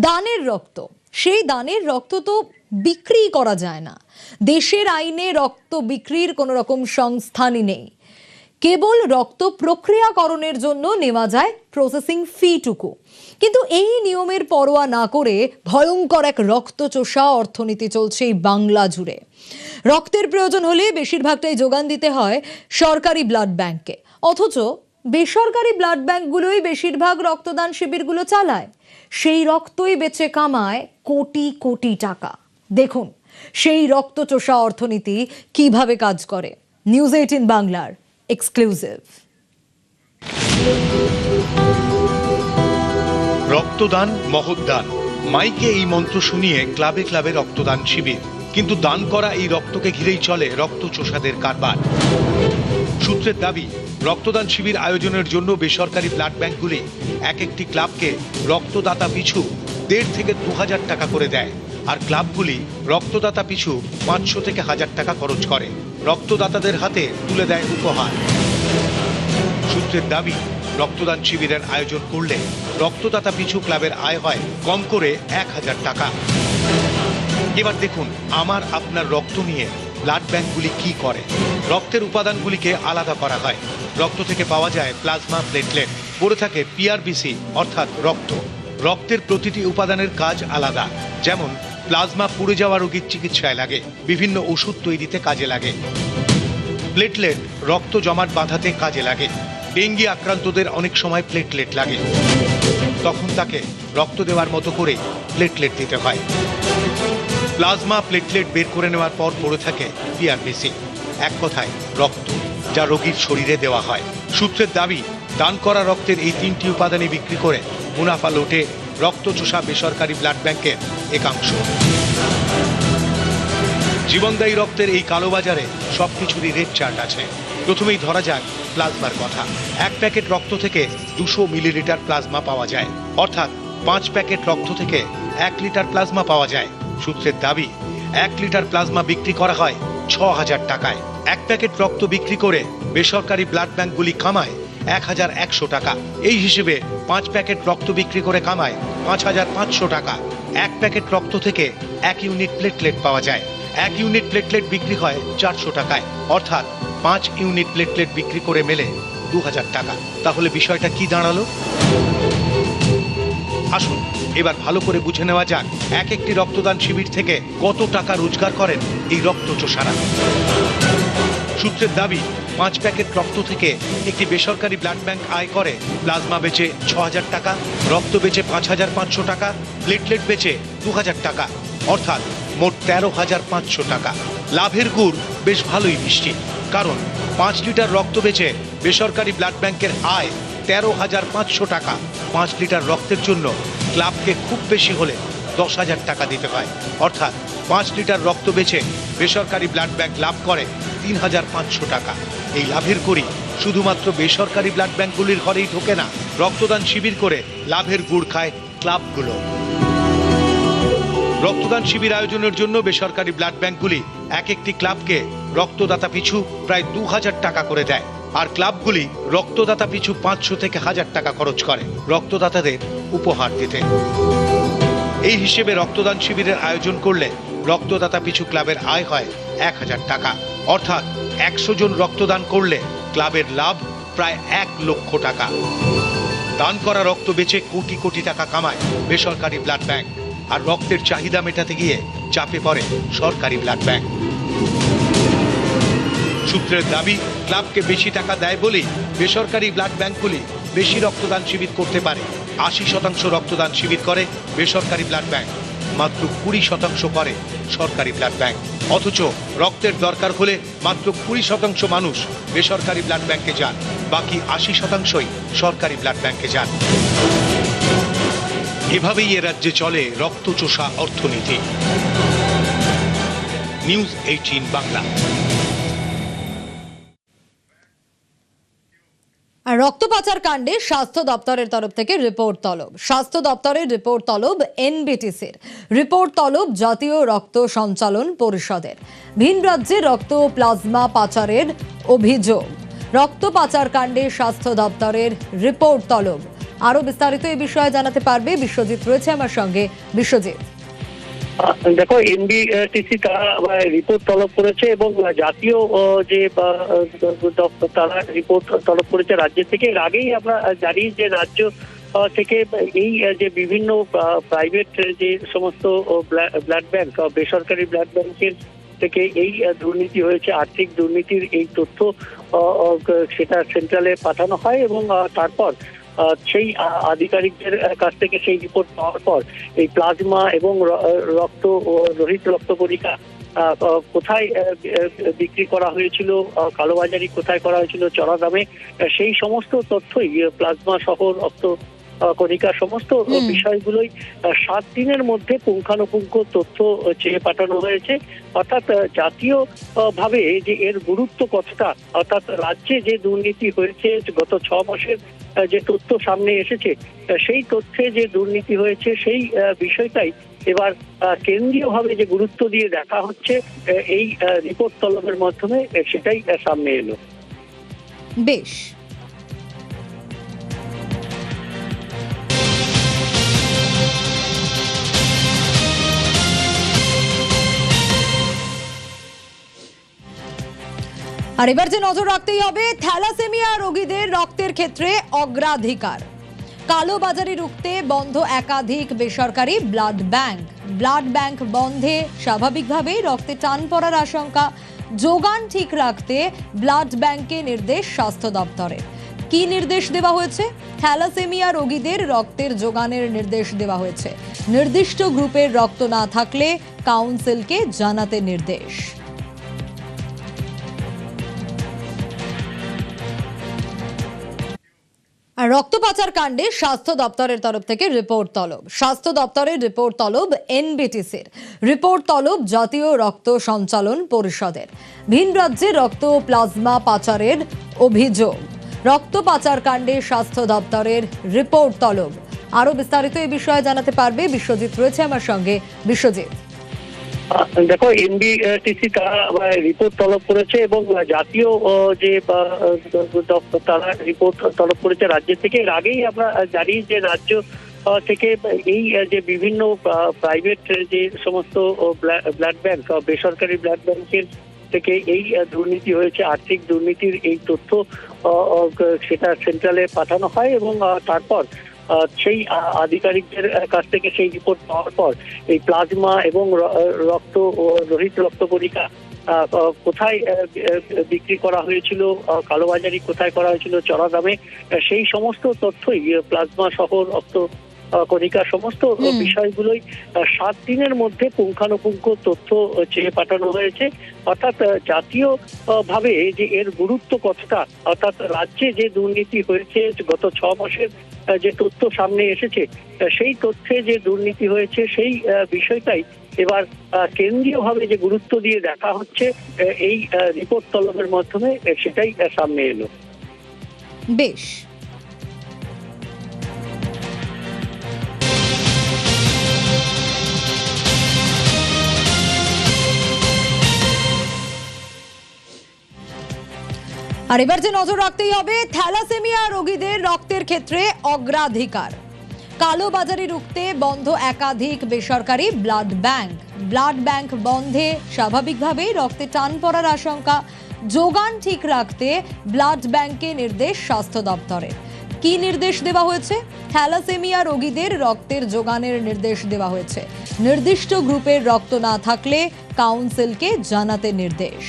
দানের রক্ত, সেই দানের রক্ত তো বিক্রি করা যায় না। দেশের আইনে রক্ত বিক্রির কোনো রকম সংস্থানই নেই। কেবল রক্ত প্রক্রিয়াকরণের জন্য নেওয়া যায় প্রসেসিং ফিটুকু। কিন্তু এই নিয়মের পরোয়া না করে ভয়ঙ্কর এক রক্তচোষা অর্থনীতি চলছে এই বাংলা জুড়ে। রক্তের প্রয়োজন হলে বেশিরভাগটাই যোগান দিতে হয় সরকারি ব্লাড ব্যাংকে, অথচ বেসরকারি ব্লাড ব্যাংকগুলোই বেশিরভাগ রক্তদান শিবিরগুলো চালায়। সেই রক্তই বেচে কামায় কোটি কোটি টাকা। দেখুন সেই রক্তচোষা অর্থনীতি কিভাবে কাজ করে। নিউজ 18 বাংলার এক্সক্লুসিভ। রক্তদান মহৎদান, মাইকে এই মন্ত্র শুনিয়ে ক্লাবে ক্লাবে রক্তদান শিবির। কিন্তু দান করা এই রক্তকে ঘিরেই চলে রক্তচোষাদের কারবার। সূত্রের দাবি, রক্তদান শিবির আয়োজনের জন্য বেসরকারি ব্লাড ব্যাংকগুলি এক একটি ক্লাবকে রক্তদাতা পিছু 1.5 থেকে 2,000 টাকা করে দেয়, আর ক্লাবগুলি রক্তদাতা পিছু 500 থেকে 1000 টাকা খরচ করে। রক্তদাতাদের হাতে তুলে দেয় উপহার। সূত্রের দাবি, রক্তদান শিবিরের আয়োজন করলে রক্তদাতা পিছু ক্লাবের আয় হয় কম করে 1000 টাকা। এবার দেখুন আমার আপনার রক্ত নিয়ে ব্লাড ব্যাংকগুলি কি করে। রক্তের উপাদানগুলিকে আলাদা করা হয়। রক্ত থেকে পাওয়া যায় প্লাজমা, প্লেটলেট, পড়ে থাকে পিআরবিসি অর্থাৎ রক্ত। রক্তের প্রতিটি উপাদানের কাজ আলাদা। যেমন প্লাজমা পুড়ে যাওয়া রোগীর চিকিৎসায় লাগে, বিভিন্ন ওষুধ তৈরিতে কাজে লাগে। প্লেটলেট রক্ত জমাট বাঁধাতে কাজে লাগে। ডেঙ্গি আক্রান্তদের অনেক সময় প্লেটলেট লাগে, তখন তাকে রক্ত দেওয়ার মতো করে প্লেটলেট দিতে হয়। প্লাজমা, প্লেটলেট বের করে নেওয়ার পর পড়ে থাকে পিআরবিসি, এক কথায় রক্ত, যা রোগীর শরীরে দেওয়া হয়। সূত্রের দাবি, দান করা রক্তের এই 3টি উপাদানে বিক্রি করে মুনাফা লোটে রক্তচোষা বেসরকারি ব্লাড ব্যাংকের একাংশ। জীবনদায়ী রক্তের এই কালোবাজারে সবকিছুরই রেট চার্ট আছে। প্রথমেই ধরা যাক প্লাজমার কথা। 1 প্যাকেট রক্ত থেকে 200 মিলিলিটার প্লাজমা পাওয়া যায়, অর্থাৎ 5 প্যাকেট রক্ত থেকে 1 লিটার প্লাজমা পাওয়া যায়। সূত্রের দাবি, 1 লিটার প্লাজমা বিক্রি করা হয় 6000 টাকায়। 1 প্যাকেট রক্ত বিক্রি করে বেসরকারি ব্লাড ব্যাংকগুলি কামায় 1100 টাকা। এই হিসেবে 5 প্যাকেট রক্ত বিক্রি করে কামায় 5500 টাকা। 1 প্যাকেট রক্ত থেকে 1 ইউনিট প্লেটলেট পাওয়া যায়। 1 ইউনিট প্লেটলেট বিক্রি হয় 400 টাকায়, অর্থাৎ 5 ইউনিট প্লেটলেট বিক্রি করে মেলে 2000 টাকা। তাহলে বিষয়টা কি দাঁড়ালো? আসুন এবার ভালো করে বুঝে নেওয়া যাক এক একটি রক্তদান শিবির থেকে কত টাকা রোজগার করেন এই রক্তচোষারা। সূত্রের দাবি, 5 প্যাকেট রক্ত থেকে একটি বেসরকারি ব্লাড ব্যাংক আয় করে প্লাজমা বেচে 6000 টাকা, রক্ত বেচে 5500 টাকা, প্লেটলেট বেচে 2000 টাকা, অর্থাৎ মোট 13500 টাকা। লাভের গুড় বেশ ভালোই মিষ্টি, কারণ 5 লিটার রক্ত বেচে বেসরকারি ব্লাড ব্যাংকের আয় 13500 টাকা। 5 লিটার রক্তের জন্য ক্লাবকে খুব বেশি হলে 10,000 টাকা দিতে হয়, অর্থাৎ 5 লিটার রক্ত বেচে বেসরকারি ব্লাড ব্যাংক লাভ করে 3500 টাকা। এই লাভের করি শুধুমাত্র বেসরকারি ব্লাড ব্যাংকগুলির ঘরেই ঢোকে না, রক্তদান শিবির করে লাভের গুড় খায় ক্লাবগুলো। রক্তদান শিবির আয়োজনের জন্য বেসরকারি ব্লাড ব্যাংকগুলি এক একটি ক্লাবকে রক্তদাতা পিছু প্রায় 2000 টাকা করে দেয়, আর ক্লাবগুলি রক্তদাতা পিছু 500 থেকে 1000 টাকা খরচ করে রক্তদাতাদের উপহার দিতে। এই হিসেবে রক্তদান শিবিরের আয়োজন করলে রক্তদাতা পিছু ক্লাবের আয় হয় 1000 টাকা, অর্থাৎ 100 জন রক্তদান করলে ক্লাবের লাভ প্রায় 1 লক্ষ টাকা। দান করা রক্ত বেচে কোটি কোটি টাকা কামায় বেসরকারি ব্লাড ব্যাংক, আর রক্তের চাহিদা মেটাতে গিয়ে চাপে পড়ে সরকারি ব্লাড ব্যাংক। সূত্রের দাবি, ক্লাবকে বেশি টাকা দেয় বলেই বেসরকারি ব্লাড ব্যাংকগুলি বেশি রক্তদান শিবির করতে পারে। 80% রক্তদান শিবির করে বেসরকারি ব্লাড ব্যাংক, মাত্র 20% করে সরকারি ব্লাড ব্যাংক। অথচ রক্তের দরকার হলে মাত্র 20% মানুষ বেসরকারি ব্লাড ব্যাংকে যান, বাকি 80%ই সরকারি ব্লাড ব্যাংকে যান। এভাবেই এ রাজ্যে চলে রক্তচোষা অর্থনীতি। নিউজ 18 বাংলা। আর রক্ত পাচার কাণ্ডে স্বাস্থ্য দপ্তরের তরফ থেকে রিপোর্ট তলব। স্বাস্থ্য দপ্তরের রিপোর্ট তলব এনবিটিসির, রিপোর্ট তলব জাতীয় রক্ত সঞ্চালন পরিষদের। ভিন রাজ্যে রক্ত প্লাজমা পাচারের অভিযোগ। রক্ত পাচার কাণ্ডে স্বাস্থ্য দপ্তরের রিপোর্ট তলব। আরো বিস্তারিত এই বিষয়ে জানাতে পারবে বিশ্বজিৎ, রয়েছে আমার সঙ্গে। বিশ্বজিৎ, দেখো, এনবিটিসি তারা রিপোর্ট তলব করেছে এবং জাতীয় যে তারা রিপোর্ট তলব করেছে রাজ্য থেকে। এর আগেই আমরা জানি যে রাজ্য থেকে এই যে বিভিন্ন প্রাইভেট যে সমস্ত ব্লাড ব্যাংক, বেসরকারি ব্লাড ব্যাংকের থেকে এই দুর্নীতি হয়েছে, আর্থিক দুর্নীতির এই তথ্য সেটা সেন্ট্রালে পাঠানো হয় এবং তারপর সেই আধিকারিকদের কাছ থেকে সেই রিপোর্ট পাওয়ার পর এই প্লাজমা এবং রোহিত রক্ত কণিকা কোথায় বিক্রি করা হয়েছিল, কালোবাজারি কোথায় করা হয়েছিল চড়া দামে, সেই সমস্ত তথ্যই প্লাজমা সহ রক্ত কণিকা সমস্ত বিষয়গুলোই 7 দিনের মধ্যে পুঙ্খানুপুঙ্খ তথ্য চেয়ে পাঠানো হয়েছে। অর্থাৎ জাতীয় ভাবে যে এর গুরুত্ব কতটা, অর্থাৎ রাজ্যে যে দুর্নীতি হয়েছে গত 6 মাসের যে তথ্য সামনে এসেছে, সেই তথ্যে যে দুর্নীতি হয়েছে সেই বিষয়টাই এবার কেন্দ্রীয়ভাবে যে গুরুত্ব দিয়ে দেখা হচ্ছে এই রিপোর্ট তলবের মাধ্যমে, সেটাই সামনে এলো। বেশ। আর এবার যে নজর রাখতেই হবে, থ্যালাসেমিয়া রোগীদের রক্তের ক্ষেত্রে অগ্রাধিকার। কালোবাজারি রুখতে বন্ধ একাধিক বেসরকারি ব্লাড ব্যাংক বন্ধে স্বাভাবিকভাবেই রক্তে টান পড়ার আশঙ্কা। যোগান ঠিক রাখতে ব্লাড ব্যাংকে নির্দেশ স্বাস্থ্য দপ্তরের। কি নির্দেশ দেওয়া হয়েছে? থ্যালাসেমিয়া রোগীদের রক্তের যোগানের নির্দেশ দেওয়া হয়েছে। নির্দিষ্ট গ্রুপের রক্ত না থাকলে কাউন্সিলকে জানাতে নির্দেশ। রক্ত পাচার কাণ্ডে স্বাস্থ্য দপ্তরের তরফ থেকে রিপোর্ট তলব। স্বাস্থ্য দপ্তরের রিপোর্ট তলব এনবিটিসির। রিপোর্ট তলব জাতীয় রক্ত সঞ্চালন পরিষদের। ভিন রাজ্যে রক্ত প্লাজমা পাচারের অভিযোগ। রক্ত পাচার কাণ্ডে স্বাস্থ্য দপ্তরের রিপোর্ট তলব। আরো বিস্তারিত এই বিষয়ে জানাতে পারবে বিশ্বজিৎ, রয়েছে আমার সঙ্গে। বিশ্বজিৎ, দেখো, এনবিটিসি তারা রিপোর্ট তলব করেছে এবং জাতীয় যে তারা রিপোর্ট তলব করেছে রাজ্য থেকে। এর আগেই আমরা জানি যে রাজ্য থেকে এই যে বিভিন্ন প্রাইভেট যে সমস্ত ব্লাড ব্যাংক, বেসরকারি ব্লাড ব্যাংকের থেকে এই দুর্নীতি হয়েছে, আর্থিক দুর্নীতির এই তথ্য সেটা সেন্ট্রালে পাঠানো হয় এবং তারপর সেই আধিকারিকদের কাছ থেকে সেই রিপোর্ট পাওয়ার পর এই প্লাজমা এবং রোহিত রক্ত কণিকা কোথায় বিক্রি করা হয়েছিল, কালোবাজারি কোথায় করা হয়েছিল চড়া দামে, সেই সমস্ত তথ্যই প্লাজমা সহ রক্ত কণিকা সমস্ত বিষয়গুলোই 7 দিনের মধ্যে পুঙ্খানুপুঙ্খ তথ্য চেয়ে পাঠানো হয়েছে। অর্থাৎ জাতীয় ভাবে যে এর গুরুত্ব কতটা, অর্থাৎ রাজ্যে যে দুর্নীতি হয়েছে গত 6 মাসের যে তথ্য সামনে এসেছে, সেই তথ্যে যে দুর্নীতি হয়েছে সেই বিষয়টাই এবার কেন্দ্রীয়ভাবে যে গুরুত্ব দিয়ে দেখা হচ্ছে এই রিপোর্ট তলবের মাধ্যমে, সেটাই সামনে এলো। বেশ। আর এবার যে নজর রাখতেই হবে, থ্যালাসেমিয়া রোগীদের রক্তের ক্ষেত্রে অগ্রাধিকার। কালোবাজারি রুখতে বন্ধ একাধিক বেসরকারি ব্লাড ব্যাংক বন্ধে স্বাভাবিকভাবেই রক্তে টান পড়ার আশঙ্কা। যোগান ঠিক রাখতে ব্লাড ব্যাংকে নির্দেশ স্বাস্থ্য দপ্তরের। কি নির্দেশ দেওয়া হয়েছে? থ্যালাসেমিয়া রোগীদের রক্তের যোগানের নির্দেশ দেওয়া হয়েছে। নির্দিষ্ট গ্রুপের রক্ত না থাকলে কাউন্সিলকে জানাতে নির্দেশ।